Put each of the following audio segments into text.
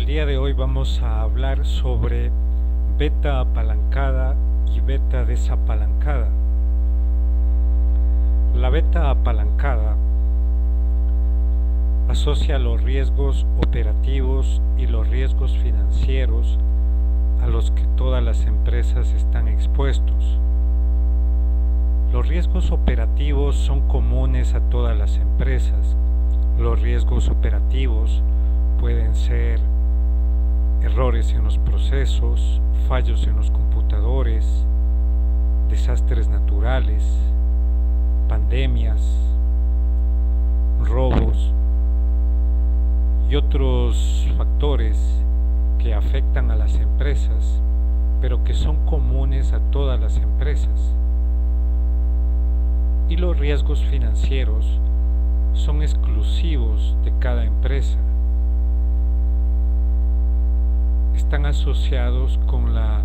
El día de hoy vamos a hablar sobre beta apalancada y beta desapalancada. La beta apalancada asocia los riesgos operativos y los riesgos financieros a los que todas las empresas están expuestos. Los riesgos operativos son comunes a todas las empresas. Los riesgos operativos pueden ser errores en los procesos, fallos en los computadores, desastres naturales, pandemias, robos y otros factores que afectan a las empresas, pero que son comunes a todas las empresas. Y los riesgos financieros son exclusivos de cada empresa. Están asociados con la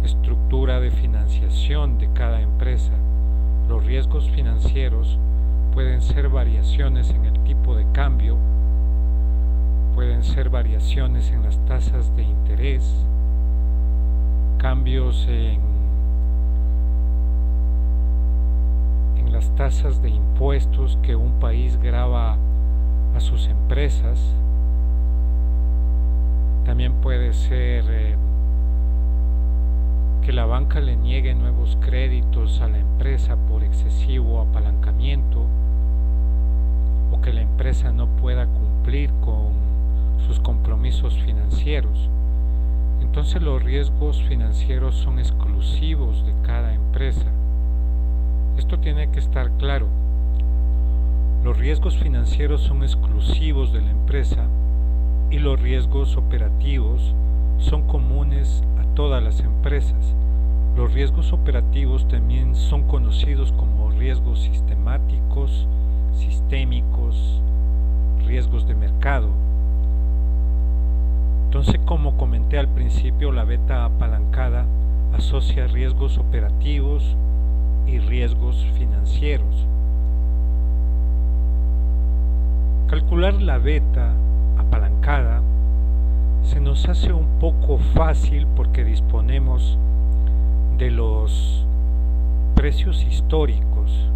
estructura de financiación de cada empresa. Los riesgos financieros pueden ser variaciones en el tipo de cambio, pueden ser variaciones en las tasas de interés, cambios en las tasas de impuestos que un país grava a sus empresas. También puede ser que la banca le niegue nuevos créditos a la empresa por excesivo apalancamiento, o que la empresa no pueda cumplir con sus compromisos financieros. Entonces los riesgos financieros son exclusivos de cada empresa. Esto tiene que estar claro. Los riesgos financieros son exclusivos de la empresa y los riesgos operativos son comunes a todas las empresas. Los riesgos operativos también son conocidos como riesgos sistemáticos, sistémicos, riesgos de mercado. Entonces, como comenté al principio, la beta apalancada asocia riesgos operativos y riesgos financieros. Calcular la beta apalancada se nos hace un poco fácil porque disponemos de los precios históricos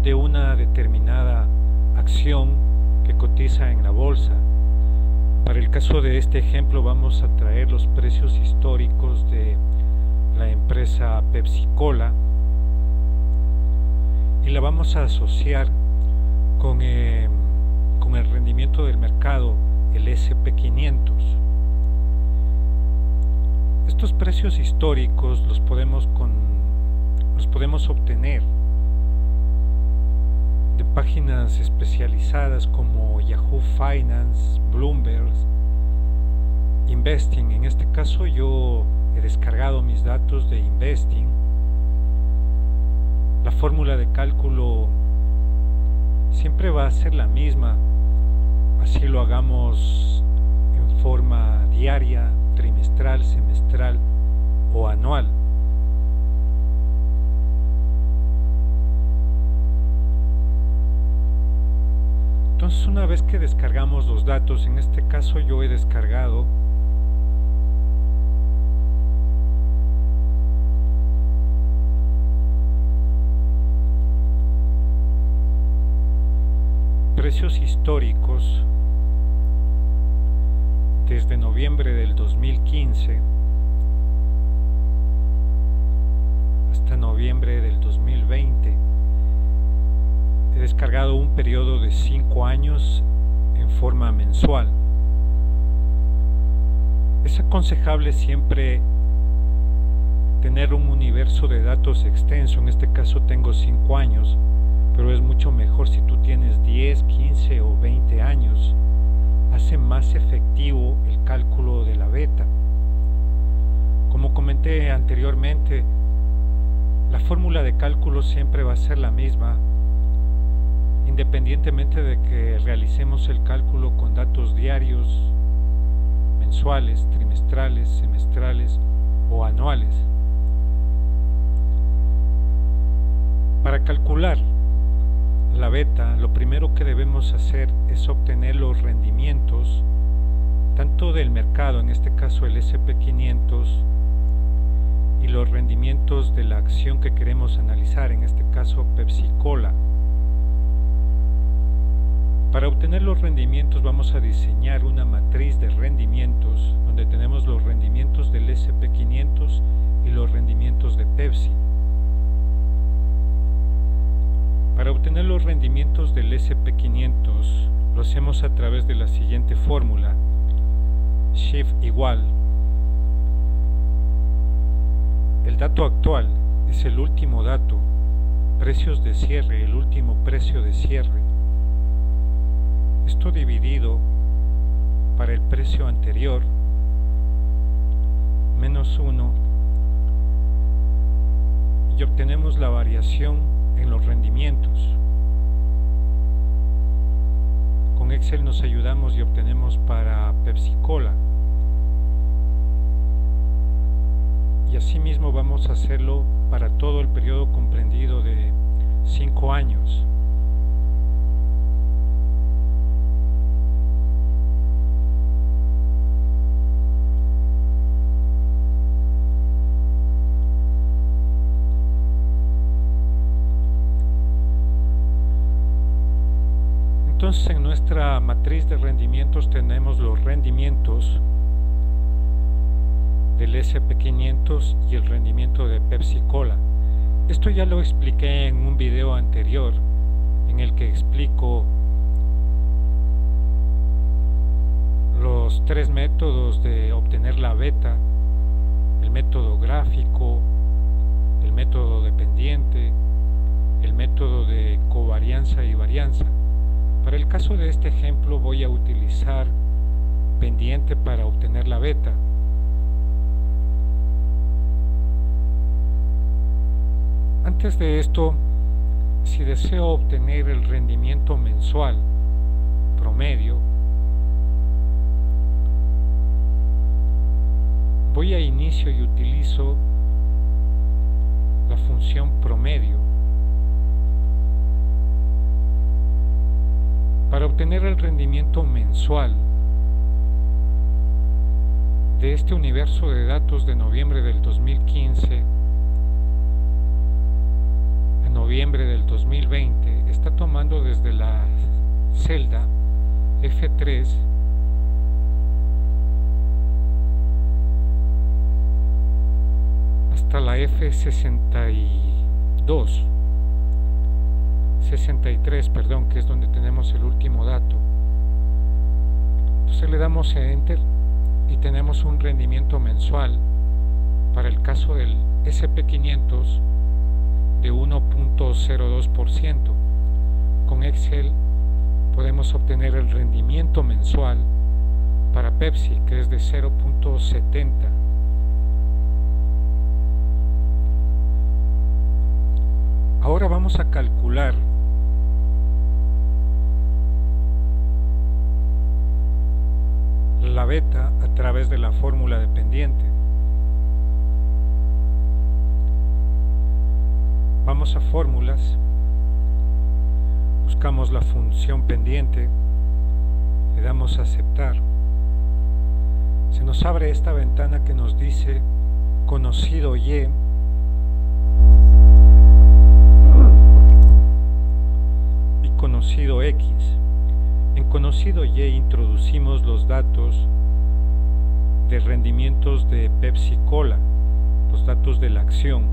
de una determinada acción que cotiza en la bolsa. Para el caso de este ejemplo vamos a traer los precios históricos de la empresa Pepsi-Cola y la vamos a asociar con el rendimiento del mercado, el SP500. Estos precios históricos los podemos obtener de páginas especializadas como Yahoo Finance, Bloomberg, Investing. En este caso yo he descargado mis datos de Investing. La fórmula de cálculo siempre va a ser la misma, así lo hagamos en forma diaria, trimestral, semestral o anual. Entonces, una vez que descargamos los datos, en este caso yo he descargado precios históricos desde noviembre del 2015 hasta noviembre del 2020. He descargado un periodo de 5 años en forma mensual. Es aconsejable siempre tener un universo de datos extenso. En este caso tengo 5 años, pero es mucho mejor si tú tienes 10, 15 o 20 años. Hace más efectivo el cálculo de la beta. Como comenté anteriormente, la fórmula de cálculo siempre va a ser la misma, independientemente de que realicemos el cálculo con datos diarios, mensuales, trimestrales, semestrales o anuales. Para calcular la beta, lo primero que debemos hacer es obtener los rendimientos tanto del mercado, en este caso el SP500, y los rendimientos de la acción que queremos analizar, en este caso Pepsi-Cola. Para obtener los rendimientos vamos a diseñar una matriz de rendimientos donde tenemos los rendimientos del SP500 y los rendimientos de Pepsi. Para obtener los rendimientos del SP500 lo hacemos a través de la siguiente fórmula: Shift igual el dato actual es el último dato, precios de cierre, el último precio de cierre, esto dividido para el precio anterior, menos 1, y obtenemos la variación en los rendimientos. Con Excel nos ayudamos y obtenemos para Pepsi-Cola, y asimismo vamos a hacerlo para todo el periodo comprendido de 5 años. Entonces, en nuestra matriz de rendimientos tenemos los rendimientos del SP500 y el rendimiento de Pepsi-Cola. Esto ya lo expliqué en un video anterior en el que explico los 3 métodos de obtener la beta: el método gráfico, el método dependiente, el método de covarianza y varianza. Para el caso de este ejemplo voy a utilizar pendiente para obtener la beta. Antes de esto, si deseo obtener el rendimiento mensual promedio, voy a inicio y utilizo la función promedio. Para obtener el rendimiento mensual de este universo de datos de noviembre del 2015 a noviembre del 2020, está tomando desde la celda F3 hasta la F62 63, perdón, que es donde tenemos el último dato. Entonces le damos a Enter y tenemos un rendimiento mensual para el caso del SP500 de 1.02%. Con Excel podemos obtener el rendimiento mensual para Pepsi, que es de 0.70. Ahora vamos a calcular la beta a través de la fórmula de pendiente. Vamos a fórmulas, buscamos la función pendiente, le damos a aceptar. Se nos abre esta ventana que nos dice conocido Y y conocido X. En conocido Y introducimos los datos de rendimientos de Pepsi-Cola, los datos de la acción.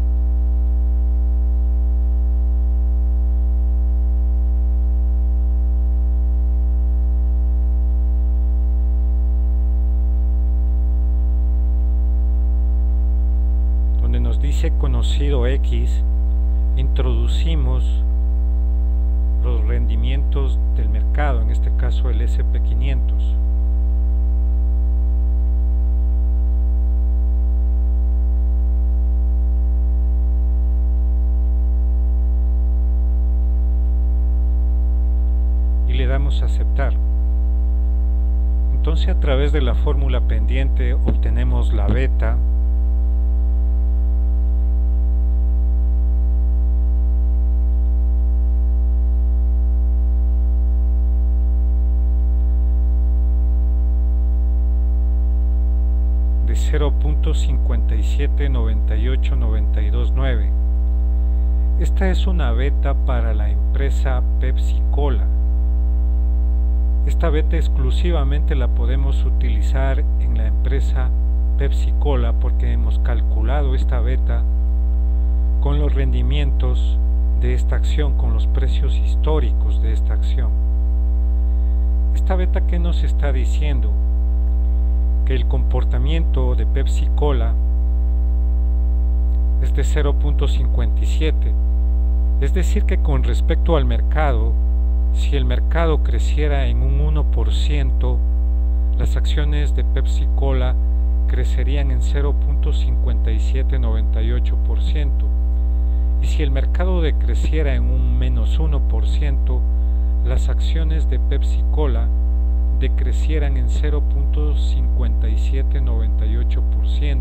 Donde nos dice conocido X, introducimos los rendimientos del mercado, en este caso el SP500. Y le damos a aceptar. Entonces, a través de la fórmula pendiente obtenemos la beta 0.5798929. Esta es una beta para la empresa Pepsi Cola. Esta beta exclusivamente la podemos utilizar en la empresa Pepsi Cola porque hemos calculado esta beta con los rendimientos de esta acción, con los precios históricos de esta acción. Esta beta, ¿qué nos está diciendo? Que el comportamiento de Pepsi Cola es de 0.57, es decir que con respecto al mercado, si el mercado creciera en un 1%, las acciones de Pepsi Cola crecerían en 0.5798%, y si el mercado decreciera en un menos 1%, las acciones de Pepsi Cola decrecieran en 0.5798%.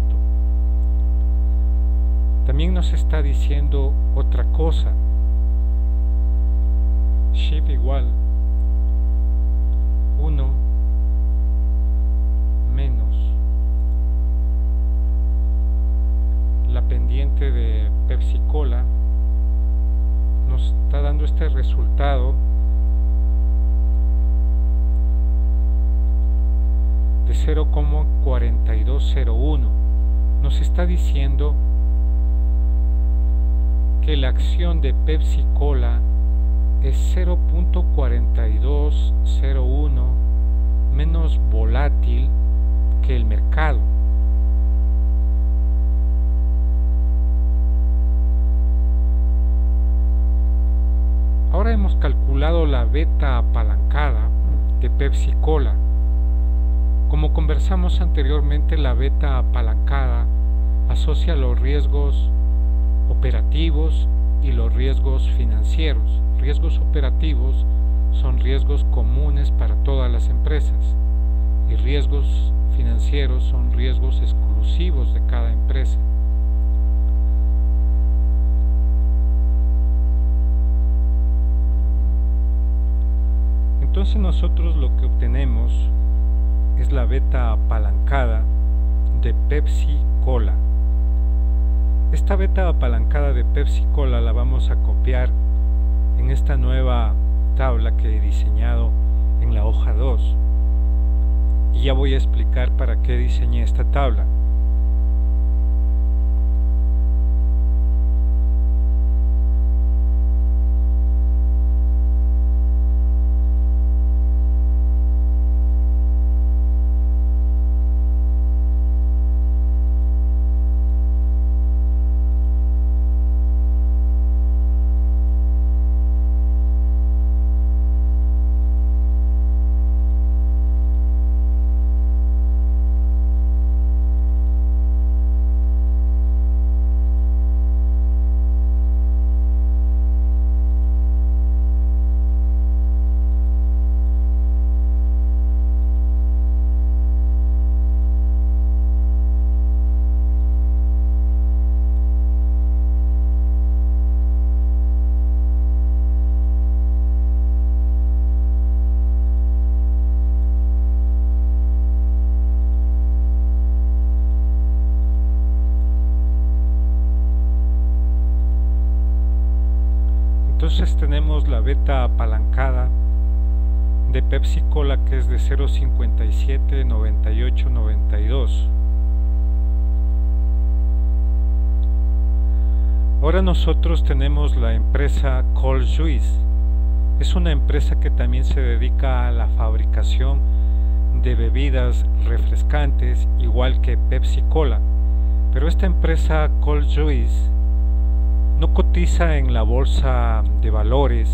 También nos está diciendo otra cosa. Shift igual 1 menos la pendiente de Pepsi Cola nos está dando este resultado de 0.4201. Nos está diciendo que la acción de Pepsi Cola es 0.4201 menos volátil que el mercado. Ahora hemos calculado la beta apalancada de Pepsi Cola. Como conversamos anteriormente, la beta apalancada asocia los riesgos operativos y los riesgos financieros. Riesgos operativos son riesgos comunes para todas las empresas y riesgos financieros son riesgos exclusivos de cada empresa. Entonces nosotros lo que obtenemos es la beta apalancada de Pepsi Cola. Esta beta apalancada de Pepsi Cola la vamos a copiar en esta nueva tabla que he diseñado en la hoja 2, y ya voy a explicar para qué diseñé esta tabla. Entonces tenemos la beta apalancada de Pepsi Cola, que es de 0.579892. Ahora nosotros tenemos la empresa Cold Juice. Es una empresa que también se dedica a la fabricación de bebidas refrescantes, igual que Pepsi Cola. Pero esta empresa Cold Juice no cotiza en la bolsa de valores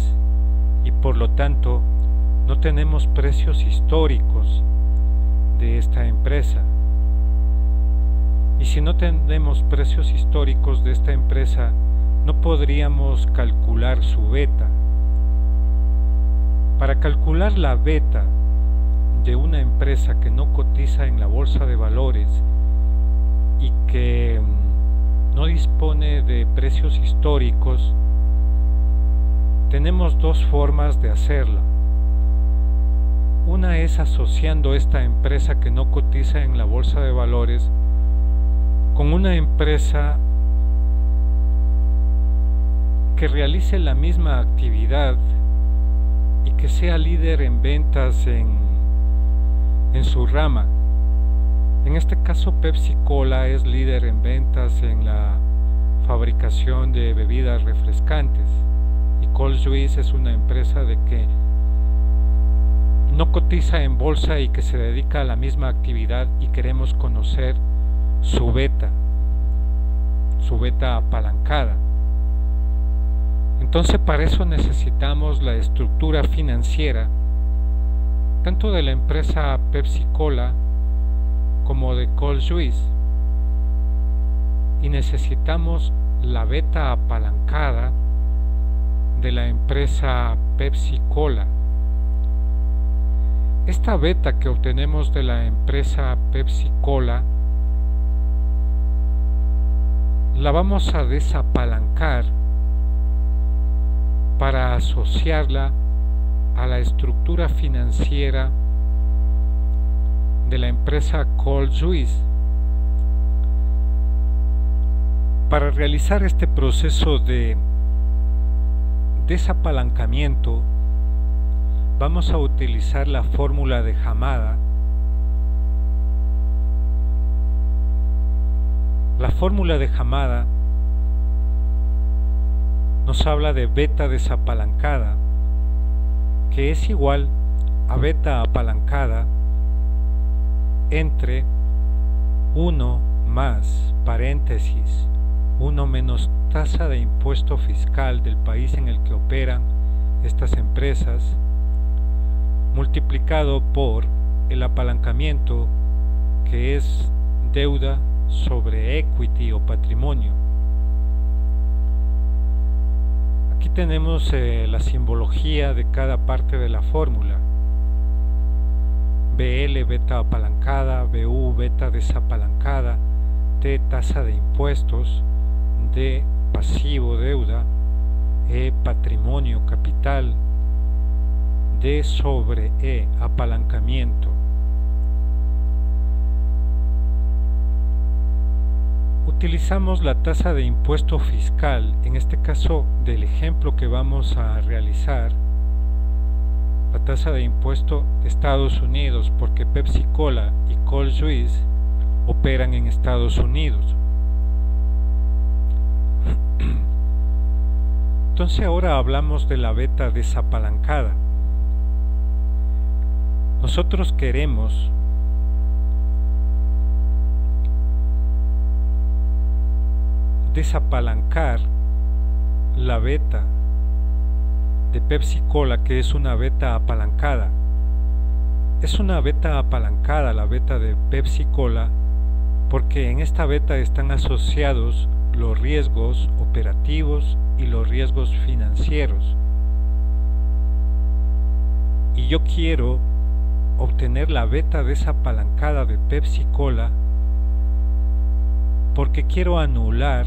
y por lo tanto no tenemos precios históricos de esta empresa. Y si no tenemos precios históricos de esta empresa, no podríamos calcular su beta. Para calcular la beta de una empresa que no cotiza en la bolsa de valores y que no dispone de precios históricos, tenemos dos formas de hacerla. Una es asociando esta empresa que no cotiza en la bolsa de valores con una empresa que realice la misma actividad y que sea líder en ventas en su rama. En este caso, Pepsi Cola es líder en ventas en la fabricación de bebidas refrescantes, y Cold Juice es una empresa de que no cotiza en bolsa y que se dedica a la misma actividad, y queremos conocer su beta apalancada. Entonces, para eso necesitamos la estructura financiera tanto de la empresa Pepsi Cola como de Cold Juice, y necesitamos la beta apalancada de la empresa Pepsi Cola. Esta beta que obtenemos de la empresa Pepsi Cola la vamos a desapalancar para asociarla a la estructura financiera de la empresa Cold Juice. Para realizar este proceso de desapalancamiento vamos a utilizar la fórmula de Hamada. La fórmula de Hamada nos habla de beta desapalancada, que es igual a beta apalancada entre 1 más paréntesis 1 menos tasa de impuesto fiscal del país en el que operan estas empresas, multiplicado por el apalancamiento, que es deuda sobre equity o patrimonio. Aquí tenemos la simbología de cada parte de la fórmula. BL, beta apalancada; BU, beta desapalancada; T, tasa de impuestos; D, pasivo, deuda; E, patrimonio, capital; D sobre E, apalancamiento. Utilizamos la tasa de impuesto fiscal, en este caso del ejemplo que vamos a realizar, la tasa de impuesto de Estados Unidos, porque Pepsi Cola y Cold Juice operan en Estados Unidos. Entonces ahora hablamos de la beta desapalancada. Nosotros queremos desapalancar la beta de Pepsi Cola, que es una beta apalancada. Es una beta apalancada la beta de Pepsi Cola porque en esta beta están asociados los riesgos operativos y los riesgos financieros, y yo quiero obtener la beta desapalancada de Pepsi Cola porque quiero anular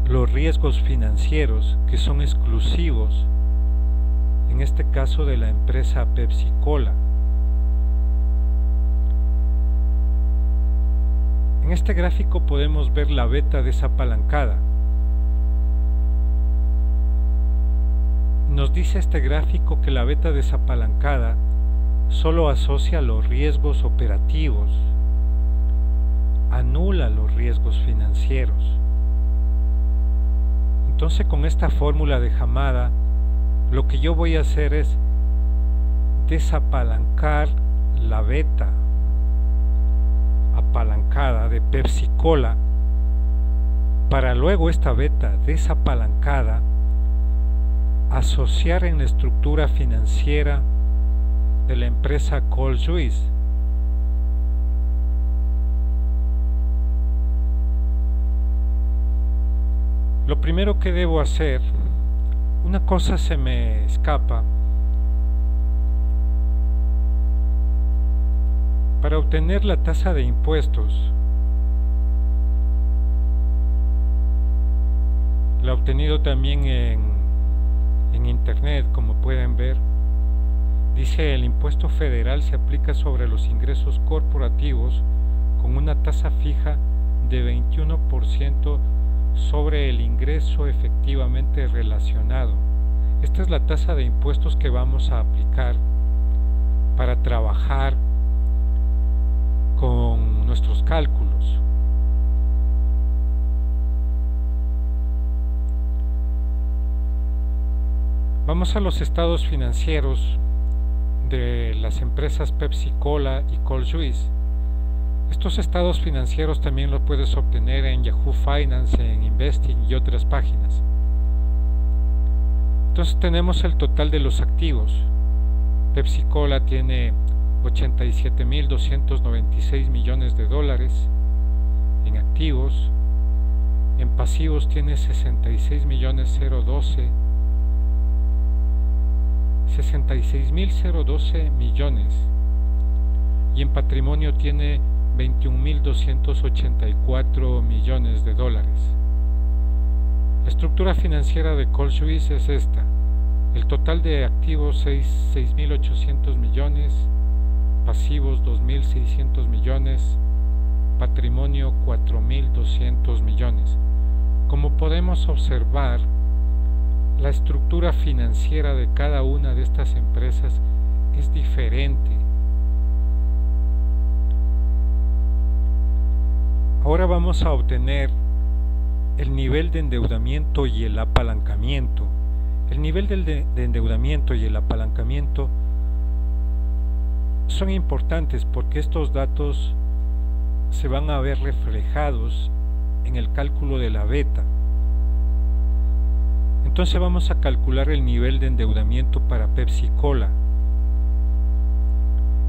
los riesgos financieros que son exclusivos, en este caso de la empresa Pepsi Cola. En este gráfico podemos ver la beta desapalancada. Nos dice este gráfico que la beta desapalancada solo asocia los riesgos operativos, anula los riesgos financieros. Entonces, con esta fórmula de Hamada, lo que yo voy a hacer es desapalancar la beta apalancada de Pepsi Cola para luego esta beta desapalancada asociar en la estructura financiera de la empresa Cold Juice. Lo primero que debo hacer, una cosa se me escapa, para obtener la tasa de impuestos, la he obtenido también en internet, como pueden ver. Dice: el impuesto federal se aplica sobre los ingresos corporativos con una tasa fija de 21% sobre el ingreso efectivamente relacionado. Esta es la tasa de impuestos que vamos a aplicar para trabajar con nuestros cálculos. Vamos a los estados financieros de las empresas Pepsi Cola y Cold Juice. Estos estados financieros también los puedes obtener en Yahoo Finance, en Investing y otras páginas. Entonces tenemos el total de los activos. Pepsi Cola tiene 87.296 millones de dólares en activos. En pasivos tiene 66.012 millones, y en patrimonio tiene 21.284 millones de dólares. La estructura financiera de Cold Juice es esta: el total de activos 6.800 millones, pasivos 2.600 millones, patrimonio 4.200 millones. Como podemos observar, la estructura financiera de cada una de estas empresas es diferente. Ahora vamos a obtener el nivel de endeudamiento y el apalancamiento. El nivel de endeudamiento y el apalancamiento son importantes porque estos datos se van a ver reflejados en el cálculo de la beta. Entonces vamos a calcular el nivel de endeudamiento para Pepsi Cola.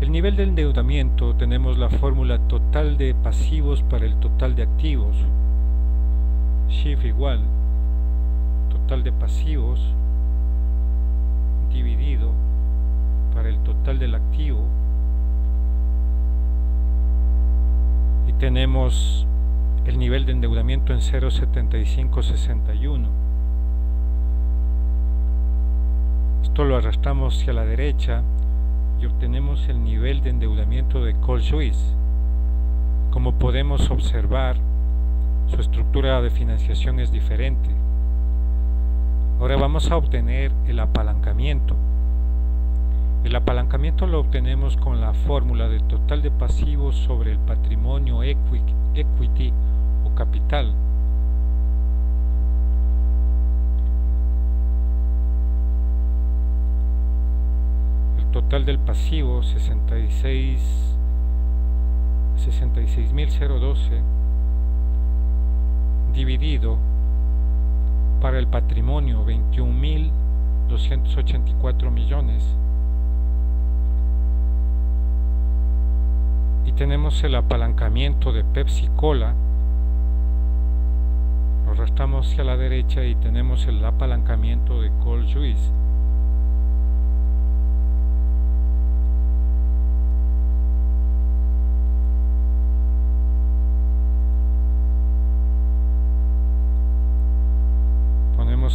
El nivel de endeudamiento, tenemos la fórmula total de pasivos para el total de activos. Shift igual total de pasivos dividido para el total del activo, y tenemos el nivel de endeudamiento en 0,7561. Esto lo arrastramos hacia la derecha y obtenemos el nivel de endeudamiento de Cold Juice. Como podemos observar, su estructura de financiación es diferente. Ahora vamos a obtener el apalancamiento. El apalancamiento lo obtenemos con la fórmula de total de pasivos sobre el patrimonio equity o capital. Total del pasivo 66.012 dividido para el patrimonio 21.284 millones, y tenemos el apalancamiento de Pepsi Cola. Lo arrastramos hacia la derecha y tenemos el apalancamiento de Cold Juice.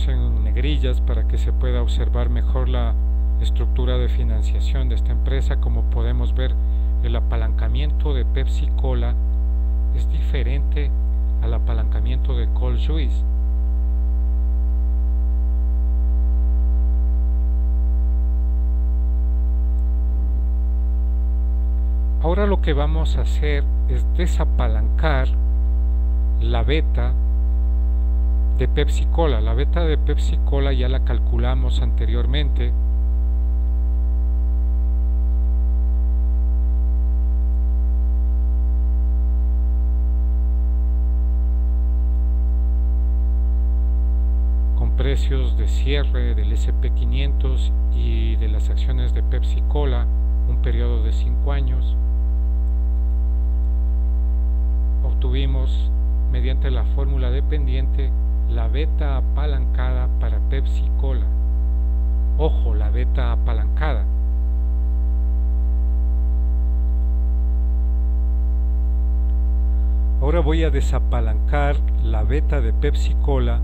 En negrillas para que se pueda observar mejor la estructura de financiación de esta empresa. Como podemos ver, el apalancamiento de Pepsi Cola es diferente al apalancamiento de Cold Juice. Ahora lo que vamos a hacer es desapalancar la beta de Pepsi Cola. La beta de Pepsi Cola ya la calculamos anteriormente. Con precios de cierre del SP500 y de las acciones de Pepsi Cola, un periodo de 5 años. Obtuvimos, mediante la fórmula dependiente, la beta apalancada para Pepsi Cola. Ojo, la beta apalancada. Ahora voy a desapalancar la beta de Pepsi Cola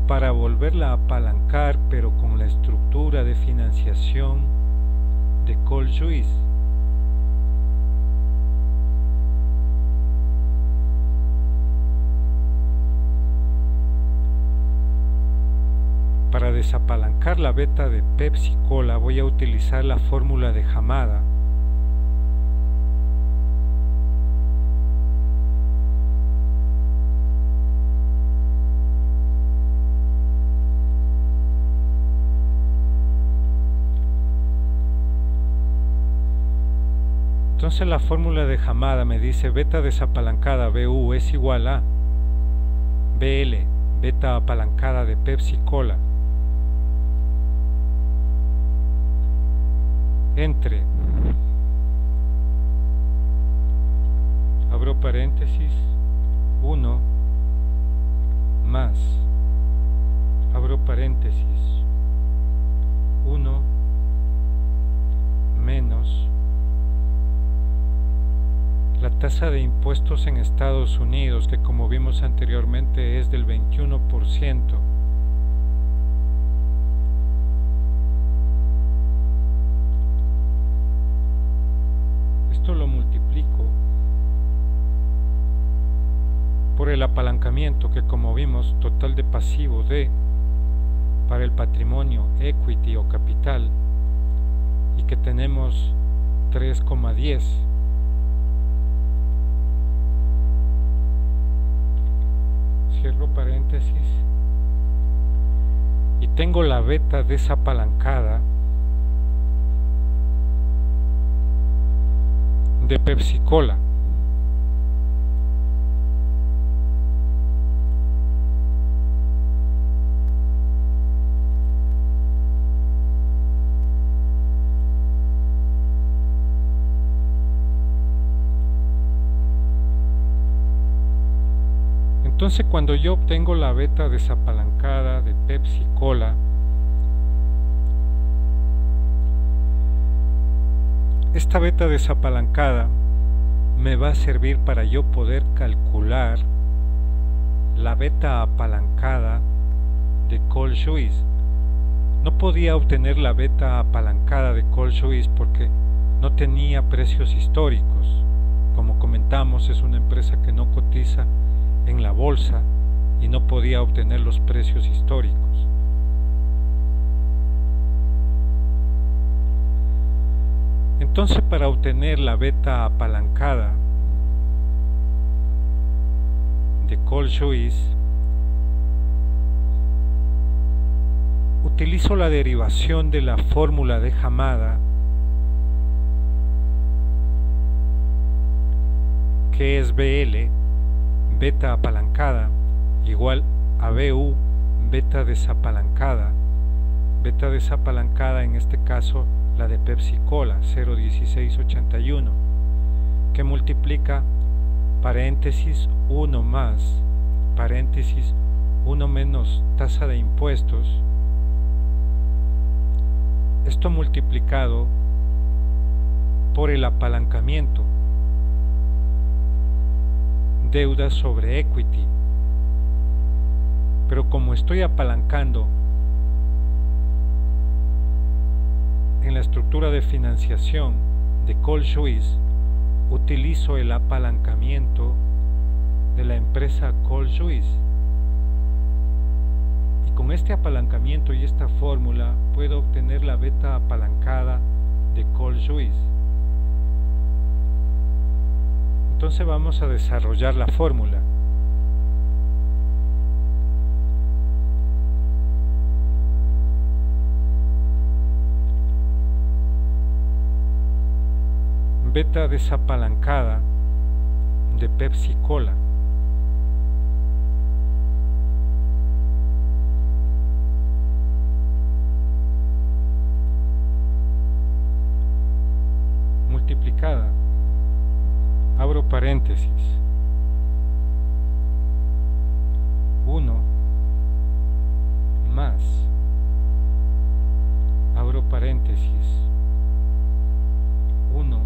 para volverla a apalancar, pero con la estructura de financiación de Cold Juice. para desapalancar la beta de Pepsi Cola voy a utilizar la fórmula de Hamada. Entonces la fórmula de Hamada me dice beta desapalancada BU es igual a BL, beta apalancada de Pepsi Cola, entre, abro paréntesis, 1 más, abro paréntesis, 1 menos la tasa de impuestos en Estados Unidos, que como vimos anteriormente es del 21%. Esto lo multiplico por el apalancamiento, que como vimos, total de pasivo de para el patrimonio equity o capital, y que tenemos 3,10. Cierro paréntesis y tengo la beta desapalancada de Pepsi Cola. Entonces cuando yo obtengo la beta desapalancada de Pepsi Cola, esta beta desapalancada me va a servir para yo poder calcular la beta apalancada de Cole Suisse. No podía obtener la beta apalancada de Cole Suisse porque no tenía precios históricos. Como comentamos, es una empresa que no cotiza en la bolsa y no podía obtener los precios históricos. Entonces, para obtener la beta apalancada de Cole Suisse, utilizo la derivación de la fórmula de Hamada, que es BL, beta apalancada, igual a BU, beta desapalancada en este caso la de Pepsi Cola, 0,1681, que multiplica paréntesis 1 más, paréntesis 1 menos tasa de impuestos, esto multiplicado por el apalancamiento, deuda sobre equity. Pero como estoy apalancando en la estructura de financiación de Cole Suisse, utilizo el apalancamiento de la empresa Cole Suisse, y con este apalancamiento y esta fórmula puedo obtener la beta apalancada de Cole Suisse. Entonces vamos a desarrollar la fórmula. Beta desapalancada de Pepsi Cola multiplicada, abro paréntesis, 1 más, abro paréntesis, 1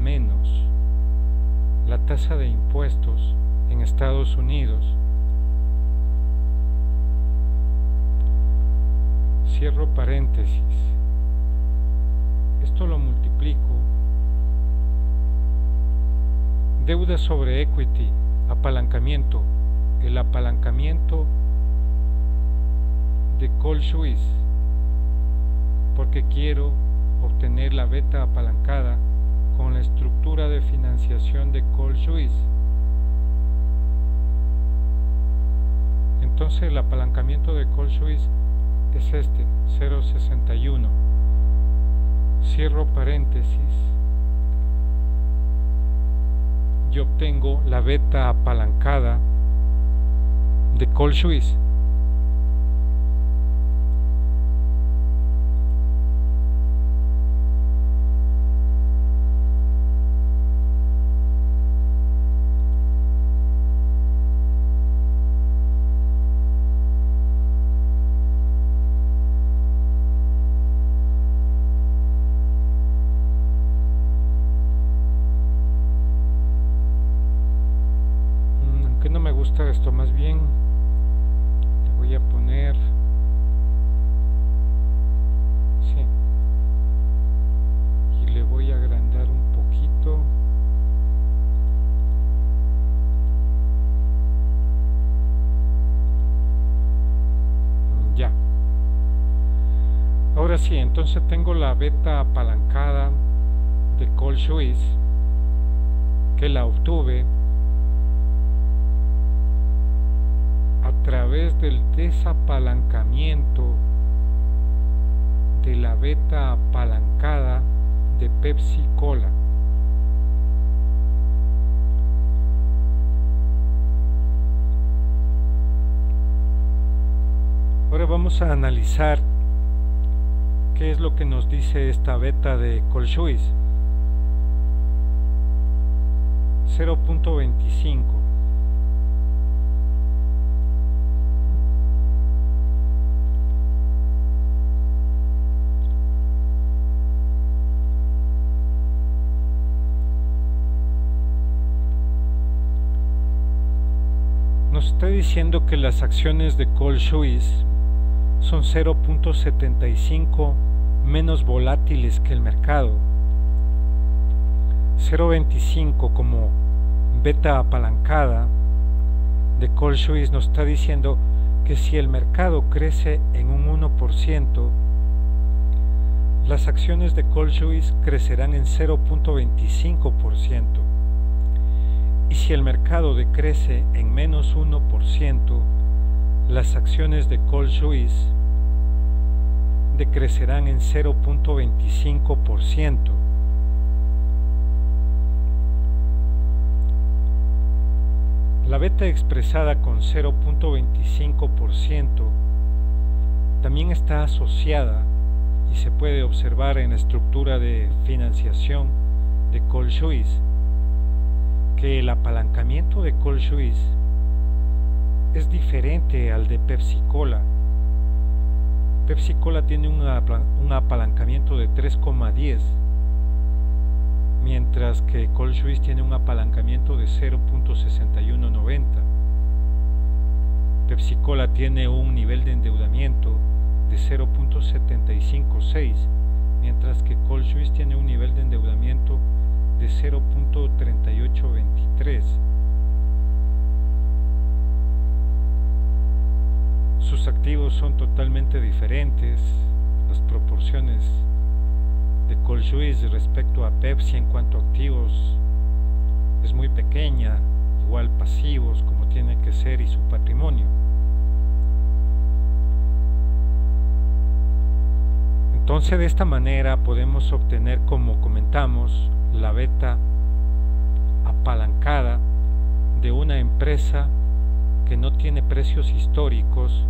menos la tasa de impuestos en Estados Unidos, cierro paréntesis, esto lo multiplico, deuda sobre equity, apalancamiento, el apalancamiento de Cole Swiss, porque quiero obtener la beta apalancada con la estructura de financiación de Cole Swiss. Entonces el apalancamiento de Cole Swiss es este, 0.61. Cierro paréntesis y obtengo la beta apalancada de Cole Swiss. No me gusta esto, más bien le voy a poner sí, y le voy a agrandar un poquito. Ya, ahora sí, entonces tengo la beta apalancada de Cole Swiss, que la obtuve a través del desapalancamiento de la beta apalancada de Pepsi Cola. Ahora vamos a analizar qué es lo que nos dice esta beta de Cole Swiss. 0.25. Nos está diciendo que las acciones de Cole Swiss son 0.75 menos volátiles que el mercado. 0.25 como beta apalancada de Cole Swiss nos está diciendo que si el mercado crece en un 1%, las acciones de Cole Swiss crecerán en 0.25%. Y si el mercado decrece en menos 1%, las acciones de Cole Swiss decrecerán en 0.25%. La beta expresada con 0.25% también está asociada y se puede observar en la estructura de financiación de Cole Swiss que el apalancamiento de Cole Swiss es diferente al de Pepsi Cola. Pepsi Cola tiene un apalancamiento de 3,10, mientras que Cole Swiss tiene un apalancamiento de 0.6190. Pepsi Cola tiene un nivel de endeudamiento de 0.756, mientras que Cole Swiss tiene un nivel de endeudamiento de 0.3823. Sus activos son totalmente diferentes. Las proporciones de Cole Swiss respecto a Pepsi en cuanto a activos es muy pequeña, igual pasivos como tiene que ser y su patrimonio. Entonces de esta manera podemos obtener, como comentamos, la beta apalancada de una empresa que no tiene precios históricos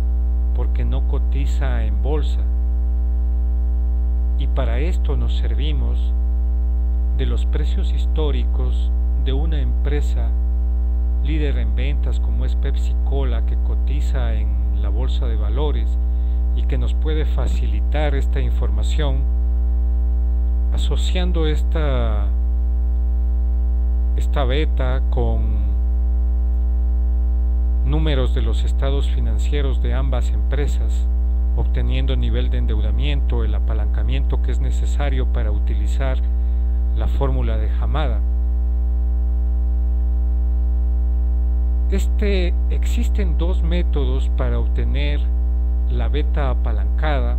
porque no cotiza en bolsa, y para esto nos servimos de los precios históricos de una empresa líder en ventas como es Pepsi Cola, que cotiza en la bolsa de valores y que nos puede facilitar esta información asociando esta beta con números de los estados financieros de ambas empresas, obteniendo nivel de endeudamiento, el apalancamiento que es necesario para utilizar la fórmula de Hamada. Existen dos métodos para obtener la beta apalancada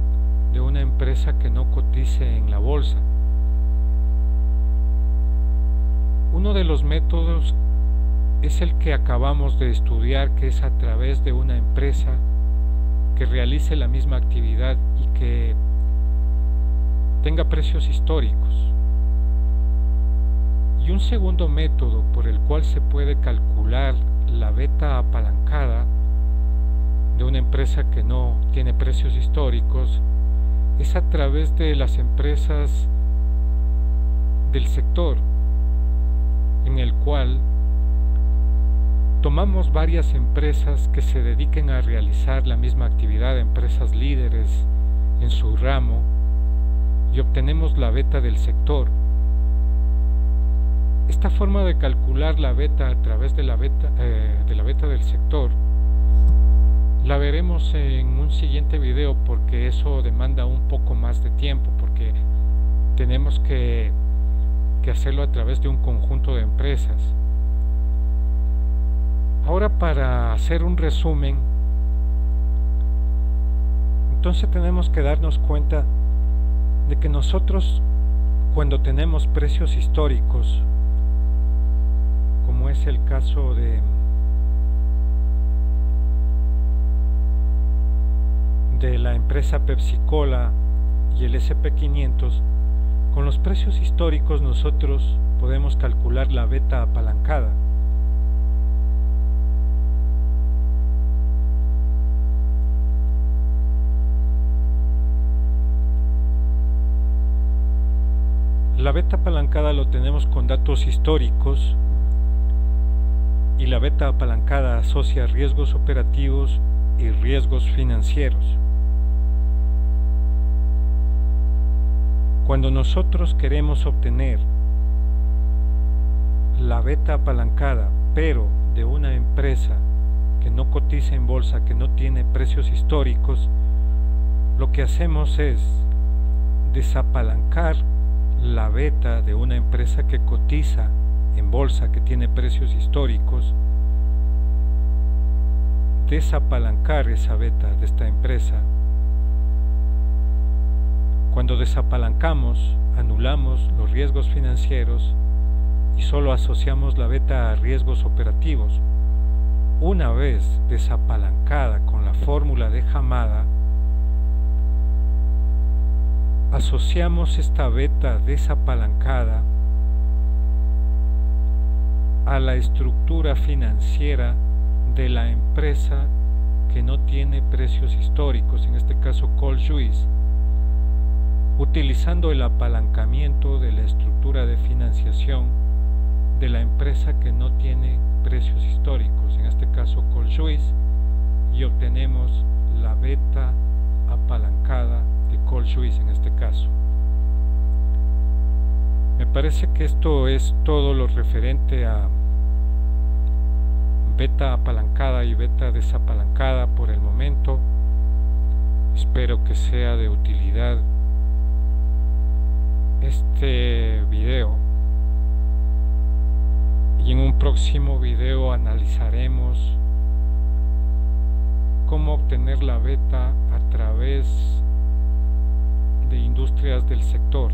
de una empresa que no cotice en la bolsa. Uno de los métodos es el que acabamos de estudiar, que es a través de una empresa que realice la misma actividad y que tenga precios históricos. Y un segundo método por el cual se puede calcular la beta apalancada de una empresa que no tiene precios históricos es a través de las empresas del sector, en el cual tomamos varias empresas que se dediquen a realizar la misma actividad, empresas líderes en su ramo, y obtenemos la beta del sector. Esta forma de calcular la beta a través de la beta del sector la veremos en un siguiente video, porque eso demanda un poco más de tiempo, porque tenemos que hacerlo a través de un conjunto de empresas. Ahora, para hacer un resumen, entonces tenemos que darnos cuenta de que nosotros, cuando tenemos precios históricos, como es el caso de la empresa Pepsi-Cola y el SP500, con los precios históricos nosotros podemos calcular la beta apalancada. La beta apalancada lo tenemos con datos históricos, y la beta apalancada asocia riesgos operativos y riesgos financieros. Cuando nosotros queremos obtener la beta apalancada, pero de una empresa que no cotiza en bolsa, que no tiene precios históricos, lo que hacemos es desapalancar la beta de una empresa que cotiza en bolsa, que tiene precios históricos, desapalancar esa beta de esta empresa. Cuando desapalancamos, anulamos los riesgos financieros y solo asociamos la beta a riesgos operativos. Una vez desapalancada con la fórmula de Hamada, asociamos esta beta desapalancada a la estructura financiera de la empresa que no tiene precios históricos, en este caso Cole Lewis, utilizando el apalancamiento de la estructura de financiación de la empresa que no tiene precios históricos, en este caso Cole Lewis, y obtenemos la beta apalancada de Cole Lewis en este caso. Me parece que esto es todo lo referente a beta apalancada y beta desapalancada por el momento. Espero que sea de utilidad este video, y en un próximo video analizaremos cómo obtener la beta a través de industrias del sector.